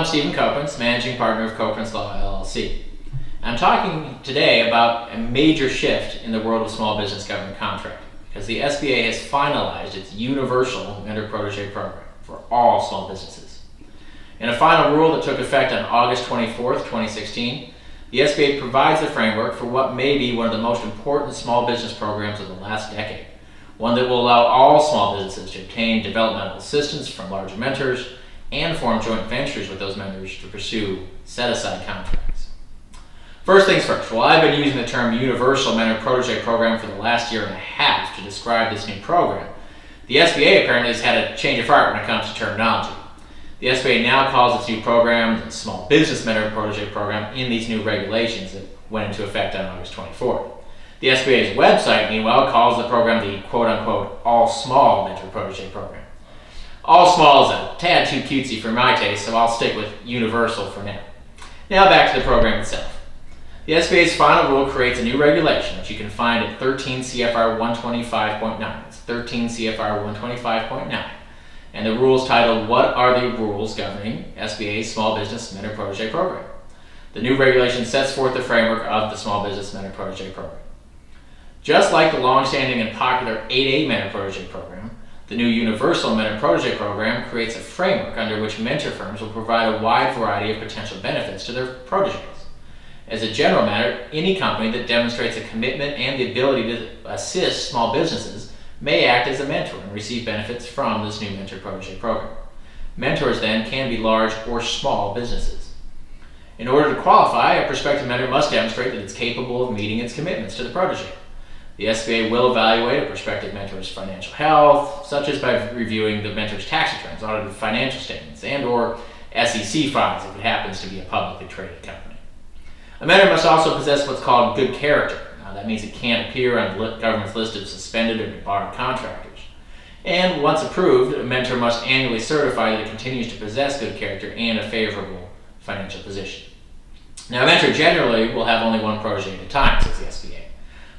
I'm Stephen Koprince, Managing Partner of Koprince Law, LLC. I'm talking today about a major shift in the world of small business government contracting, because the SBA has finalized its universal mentor-protege program for all small businesses. In a final rule that took effect on August 24th, 2016, the SBA provides the framework for what may be one of the most important small business programs of the last decade, one that will allow all small businesses to obtain developmental assistance from larger mentors and form joint ventures with those mentors to pursue set-aside contracts. First things first, while I've been using the term Universal Mentor-Protege Program for the last year and a half to describe this new program, the SBA apparently has had a change of heart when it comes to terminology. The SBA now calls its new program the Small Business Mentor-Protege Program in these new regulations that went into effect on August 24th. The SBA's website, meanwhile, calls the program the quote-unquote All Small Mentor-Protege Program. All small is a tad too cutesy for my taste, so I'll stick with universal for now. Now back to the program itself. The SBA's final rule creates a new regulation, which you can find at 13 CFR 125.9. It's 13 CFR 125.9. And the rule is titled, What are the rules governing SBA's Small Business Mentor-Protege Program? The new regulation sets forth the framework of the Small Business Mentor-Protege Program. Just like the long-standing and popular 8A Mentor-Protege Program, the new Universal Mentor-Protege Program creates a framework under which mentor firms will provide a wide variety of potential benefits to their proteges. As a general matter, any company that demonstrates a commitment and the ability to assist small businesses may act as a mentor and receive benefits from this new Mentor-Protege Program. Mentors then can be large or small businesses. In order to qualify, a prospective mentor must demonstrate that it's capable of meeting its commitments to the protege. The SBA will evaluate a prospective mentor's financial health, such as by reviewing the mentor's tax returns, audited financial statements, and/or SEC filings if it happens to be a publicly traded company. A mentor must also possess what's called good character. That means it can't appear on the government's list of suspended or debarred contractors. And once approved, a mentor must annually certify that it continues to possess good character and a favorable financial position. Now, a mentor generally will have only one protege at a time, says the SBA.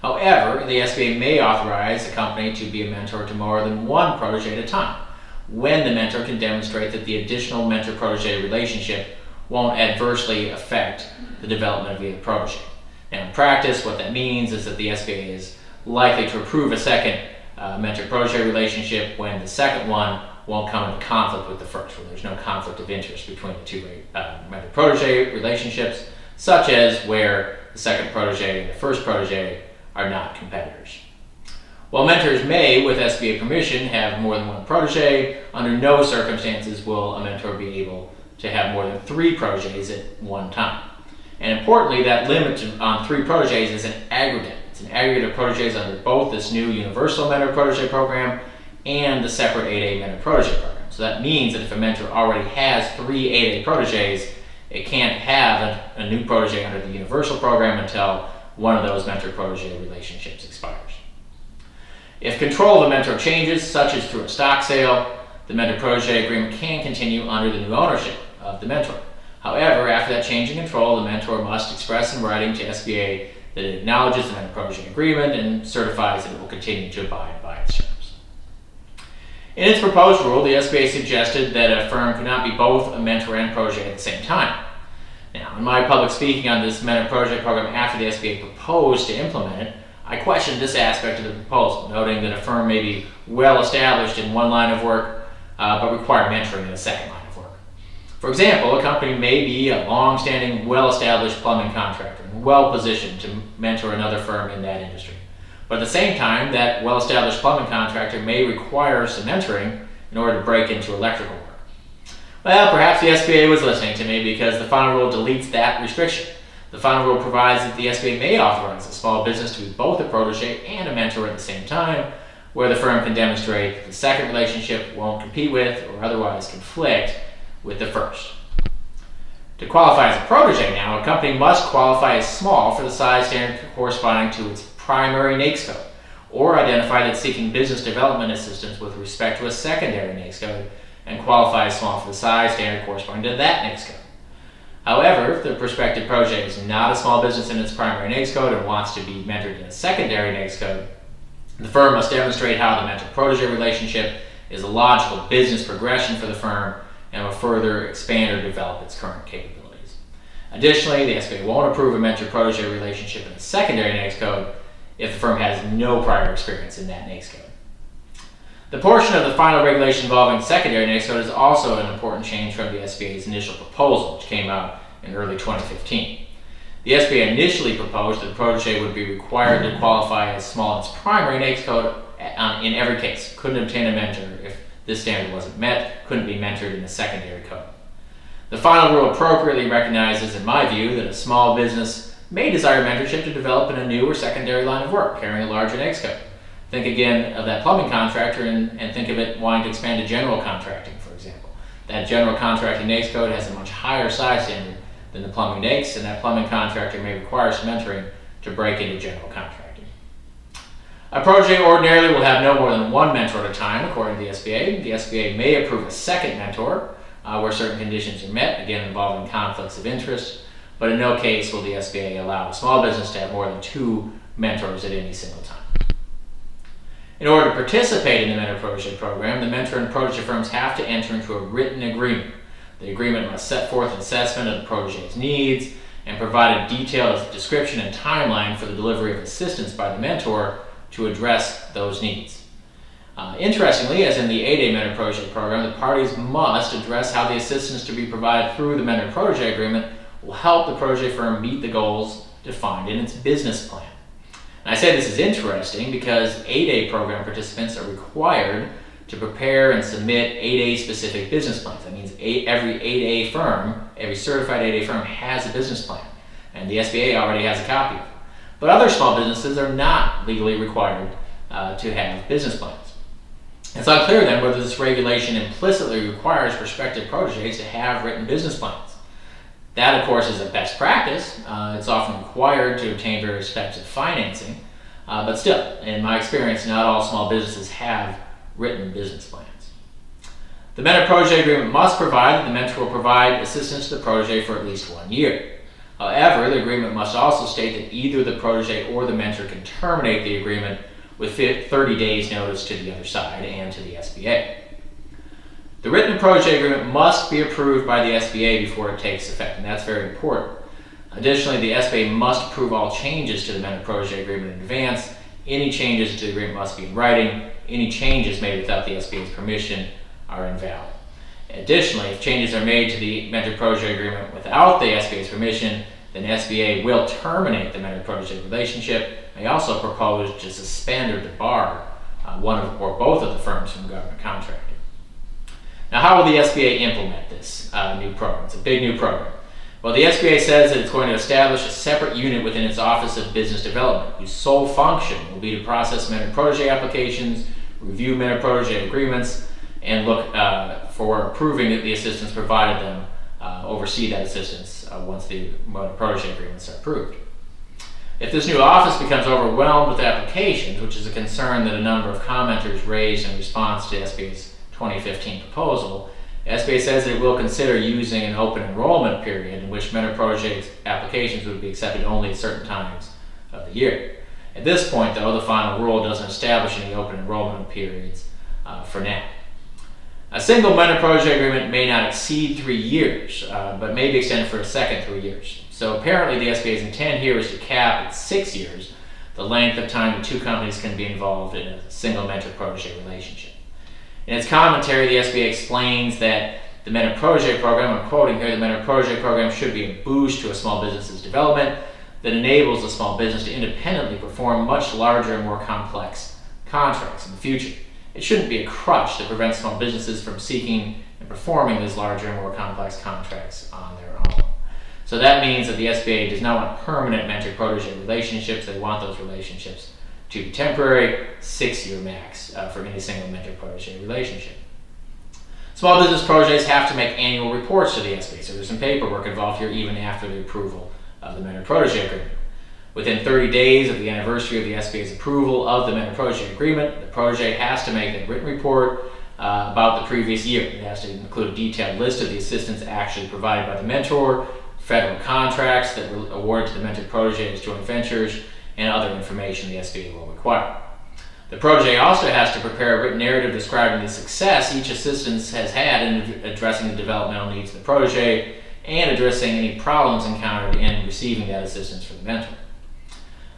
However, the SBA may authorize a company to be a mentor to more than one protege at a time, when the mentor can demonstrate that the additional mentor-protege relationship won't adversely affect the development of either protege. Now, in practice, what that means is that the SBA is likely to approve a second mentor-protege relationship when the second one won't come into conflict with the first, where there's no conflict of interest between the two mentor-protege relationships, such as where the second protege and the first protege are not competitors. While mentors may, with SBA permission, have more than one protege, under no circumstances will a mentor be able to have more than 3 proteges at one time. And importantly, that limit on 3 proteges is an aggregate. It's an aggregate of proteges under both this new Universal Mentor-Protege Program and the separate 8A Mentor-Protege Program. So that means that if a mentor already has 3 8A proteges, it can't have a new protege under the Universal Program until one of those mentor-protege relationships expires. If control of the mentor changes, such as through a stock sale, the mentor-protege agreement can continue under the new ownership of the mentor. However, after that change in control, the mentor must express in writing to SBA that it acknowledges the mentor-protege agreement and certifies that it will continue to abide by its terms. In its proposed rule, the SBA suggested that a firm could not be both a mentor and protege at the same time. Now, in my public speaking on this mentor-protege program after the SBA proposed to implement it, I questioned this aspect of the proposal, noting that a firm may be well established in one line of work, but require mentoring in a second line of work. For example, a company may be a long-standing, well-established plumbing contractor and well-positioned to mentor another firm in that industry. But at the same time, that well-established plumbing contractor may require some mentoring in order to break into electrical work. Well, perhaps the SBA was listening to me, because the final rule deletes that restriction. The final rule provides that the SBA may authorize a small business to be both a protege and a mentor at the same time, where the firm can demonstrate that the second relationship won't compete with or otherwise conflict with the first. To qualify as a protege now, a company must qualify as small for the size standard corresponding to its primary NAICS code, or identify that it's seeking business development assistance with respect to a secondary NAICS code and qualify as small for the size standard corresponding to that NAICS code. However, if the prospective protege is not a small business in its primary NAICS code and wants to be mentored in a secondary NAICS code, the firm must demonstrate how the mentor-protege relationship is a logical business progression for the firm and will further expand or develop its current capabilities. Additionally, the SBA won't approve a mentor-protege relationship in the secondary NAICS code if the firm has no prior experience in that NAICS code. The portion of the final regulation involving secondary NAICS code is also an important change from the SBA's initial proposal, which came out in early 2015. The SBA initially proposed that the protege would be required to qualify as small in its primary NAICS code in every case. Couldn't obtain a mentor if this standard wasn't met, couldn't be mentored in the secondary code. The final rule appropriately recognizes, in my view, that a small business may desire mentorship to develop in a new or secondary line of work, carrying a larger NAICS code. Think again of that plumbing contractor and think of it wanting to expand to general contracting, for example. That general contracting NAICS code has a much higher size standard than the plumbing NAICS, and that plumbing contractor may require some mentoring to break into general contracting. A protege ordinarily will have no more than one mentor at a time, according to the SBA. The SBA may approve a second mentor where certain conditions are met, again involving conflicts of interest, but in no case will the SBA allow a small business to have more than 2 mentors at any single time. In order to participate in the mentor-protege program, the mentor and protege firms have to enter into a written agreement. The agreement must set forth an assessment of the protege's needs and provide a detailed description and timeline for the delivery of assistance by the mentor to address those needs. Interestingly, as in the 8A mentor-protege program, the parties must address how the assistance to be provided through the mentor-protege agreement will help the protege firm meet the goals defined in its business plan. And I say this is interesting because 8A program participants are required to prepare and submit 8A specific business plans. That means every 8A firm, every certified 8A firm has a business plan, and the SBA already has a copy of it. But other small businesses are not legally required to have business plans. It's unclear then whether this regulation implicitly requires prospective proteges to have written business plans. That, of course, is a best practice. It's often required to obtain various types of financing, but still, in my experience, not all small businesses have written business plans. The mentor-protege agreement must provide that the mentor will provide assistance to the protege for at least 1 year. However, the agreement must also state that either the protege or the mentor can terminate the agreement with 30 days notice to the other side and to the SBA. The written protege agreement must be approved by the SBA before it takes effect, and that's very important. Additionally, the SBA must approve all changes to the mentor-protege agreement in advance. Any changes to the agreement must be in writing. Any changes made without the SBA's permission are invalid. Additionally, if changes are made to the mentor-protege agreement without the SBA's permission, then SBA will terminate the mentor-protege relationship, may also propose to suspend or debar one or both of the firms from government contracting. Now, how will the SBA implement this new program? It's a big new program. Well, the SBA says that it's going to establish a separate unit within its Office of Business Development, whose sole function will be to process mentor-protege applications, review mentor-protege agreements, and look for approving the assistance provided them, oversee that assistance once the mentor-protege agreements are approved. If this new office becomes overwhelmed with applications, which is a concern that a number of commenters raised in response to SBA's 2015 proposal, SBA says it will consider using an open enrollment period in which mentor-protege applications would be accepted only at certain times of the year. At this point, though, the final rule doesn't establish any open enrollment periods for now. A single mentor-protege agreement may not exceed 3 years, but may be extended for a second 3 years. So apparently the SBA's intent here is to cap at 6 years the length of time the two companies can be involved in a single mentor-protege relationship. In its commentary, the SBA explains that the mentor-protege program, I'm quoting here, the mentor-protege program should be a boost to a small business's development that enables the small business to independently perform much larger and more complex contracts in the future. It shouldn't be a crutch that prevents small businesses from seeking and performing these larger and more complex contracts on their own. So that means that the SBA does not want permanent mentor-protege relationships. They want those relationships to be temporary, 6-year max for any single mentor-protege relationship. Small business proteges have to make annual reports to the SBA, so there's some paperwork involved here even after the approval of the mentor-protege agreement. Within 30 days of the anniversary of the SBA's approval of the mentor-protege agreement, the protege has to make a written report about the previous year. It has to include a detailed list of the assistance actually provided by the mentor, federal contracts that were awarded to the mentor-protege's joint ventures, and other information the SBA will require. The protege also has to prepare a written narrative describing the success each assistant has had in addressing the developmental needs of the protege and addressing any problems encountered in receiving that assistance from the mentor.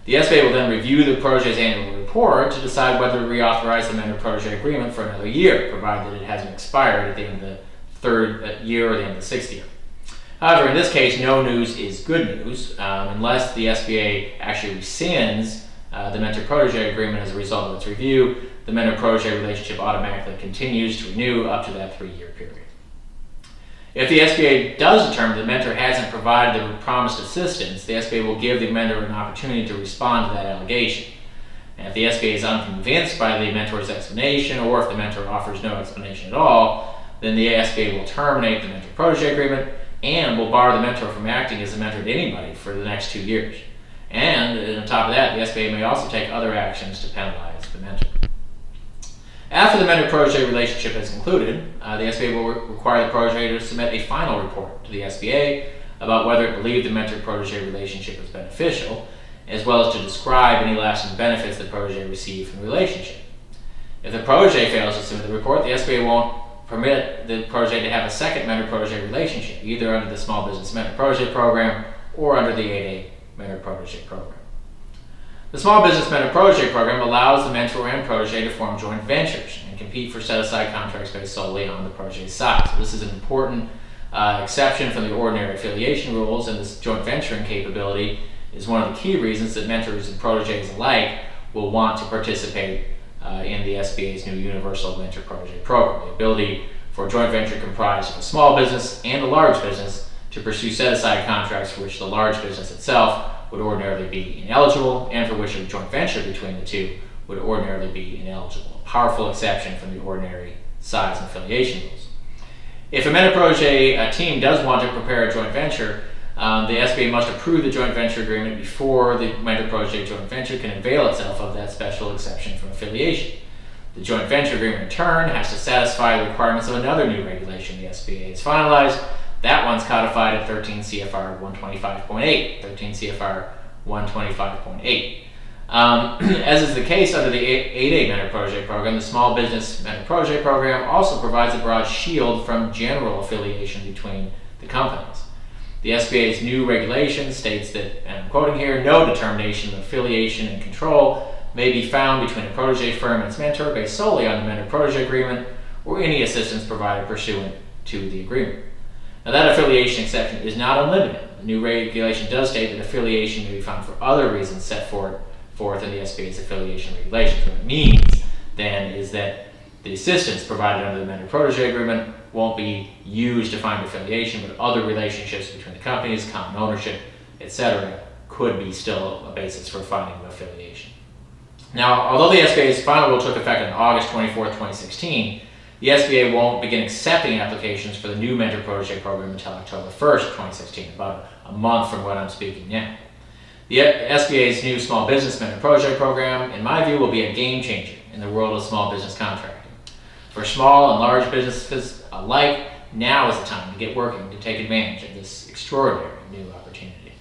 The SBA will then review the protege's annual report to decide whether to reauthorize the mentor-protege agreement for another year, provided that it hasn't expired at the end of the third year or the end of the sixth year. However, in this case, no news is good news unless the SBA actually rescinds the mentor-protege agreement as a result of its review. The mentor-protege relationship automatically continues to renew up to that 3-year period. If the SBA does determine the mentor hasn't provided the promised assistance, the SBA will give the mentor an opportunity to respond to that allegation. And if the SBA is unconvinced by the mentor's explanation, or if the mentor offers no explanation at all, then the SBA will terminate the mentor-protege agreement and will bar the mentor from acting as a mentor to anybody for the next 2 years. And on top of that, the SBA may also take other actions to penalize the mentor. After the mentor-protege relationship has concluded, the SBA will require the protege to submit a final report to the SBA about whether it believed the mentor-protege relationship was beneficial, as well as to describe any lasting benefits the protege received from the relationship. If the protege fails to submit the report, the SBA won't permit the protege to have a second mentor-protege relationship, either under the Small Business Mentor-Protege Program or under the 8A Mentor-Protege Program. The Small Business Mentor-Protege Program allows the mentor and protege to form joint ventures and compete for set-aside contracts based solely on the protege's side. So this is an important exception from the ordinary affiliation rules, and this joint venturing capability is one of the key reasons that mentors and proteges alike will want to participate in the SBA's new Universal Mentor-Protege Program. The ability for a joint venture comprised of a small business and a large business to pursue set-aside contracts for which the large business itself would ordinarily be ineligible, and for which a joint venture between the two would ordinarily be ineligible. A powerful exception from the ordinary size and affiliation rules. If a mentor-protege team does want to prepare a joint venture, the SBA must approve the joint venture agreement before the mentor-protege joint venture can avail itself of that special exception from affiliation. The joint venture agreement in turn has to satisfy the requirements of another new regulation the SBA has finalized. That one's codified at 13 CFR 125.8. 13 CFR 125.8. As is the case under the 8A Mentor-Protege Program, the Small Business Mentor-Protege Program also provides a broad shield from general affiliation between the companies. The SBA's new regulation states that, and I'm quoting here, no determination of affiliation and control may be found between a protege firm and its mentor based solely on the mentor-protege agreement or any assistance provided pursuant to the agreement. Now, that affiliation exception is not unlimited. The new regulation does state that affiliation may be found for other reasons set forth in the SBA's affiliation regulations. What it means, then, is that the assistance provided under the mentor-protege agreement won't be used to find affiliation, but other relationships between the companies, common ownership, etc., could be still a basis for finding affiliation. Now, although the SBA's final rule took effect on August 24, 2016, the SBA won't begin accepting applications for the new mentor-protege program until October 1st, 2016, about a month from when I'm speaking now. The SBA's new Small Business Mentor-Protege Program, in my view, will be a game changer in the world of small business contracting. For small and large businesses alike, now is the time to get working to take advantage of this extraordinary new opportunity.